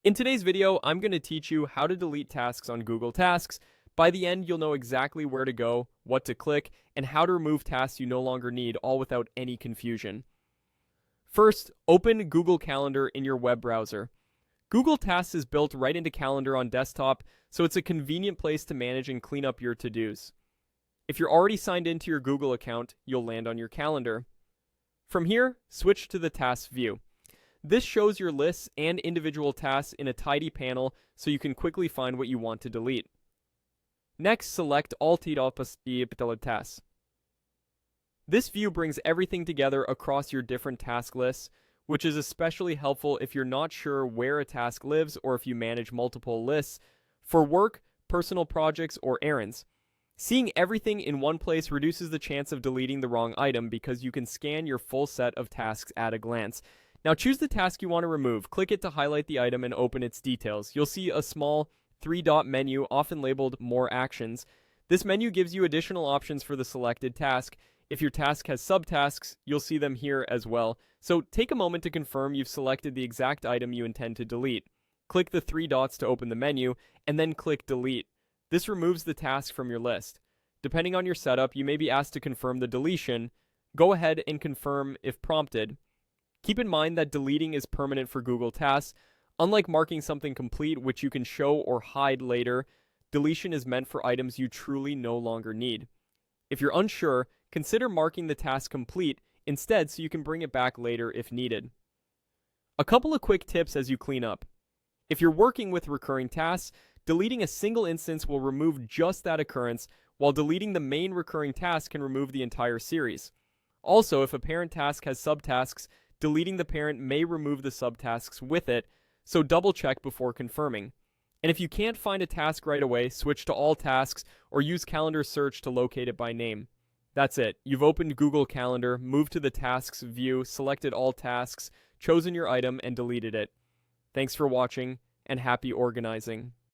In today's video, I'm going to teach you how to delete tasks on Google Tasks. By the end, you'll know exactly where to go, what to click, and how to remove tasks you no longer need, all without any confusion. First, open Google Calendar in your web browser. Google Tasks is built right into Calendar on desktop, so it's a convenient place to manage and clean up your to-dos. If you're already signed into your Google account, you'll land on your calendar. From here, switch to the Tasks view. This shows your lists and individual tasks in a tidy panel so you can quickly find what you want to delete. Next, select All tasks. This view brings everything together across your different task lists, which is especially helpful if you're not sure where a task lives or if you manage multiple lists for work, personal projects, or errands. Seeing everything in one place reduces the chance of deleting the wrong item because you can scan your full set of tasks at a glance. Now choose the task you want to remove, click it to highlight the item and open its details. You'll see a small 3-dot menu, often labeled More Actions. This menu gives you additional options for the selected task. If your task has subtasks, you'll see them here as well. So take a moment to confirm you've selected the exact item you intend to delete. Click the 3 dots to open the menu, and then click Delete. This removes the task from your list. Depending on your setup, you may be asked to confirm the deletion. Go ahead and confirm if prompted. Keep in mind that deleting is permanent for Google Tasks. Unlike marking something complete, which you can show or hide later, deletion is meant for items you truly no longer need. If you're unsure, consider marking the task complete instead so you can bring it back later if needed. A couple of quick tips as you clean up. If you're working with recurring tasks, deleting a single instance will remove just that occurrence, while deleting the main recurring task can remove the entire series. Also, if a parent task has subtasks, deleting the parent may remove the subtasks with it, so double check before confirming. And if you can't find a task right away, switch to all tasks or use calendar search to locate it by name. That's it. You've opened Google Calendar, moved to the tasks view, selected all tasks, chosen your item, and deleted it. Thanks for watching, and happy organizing.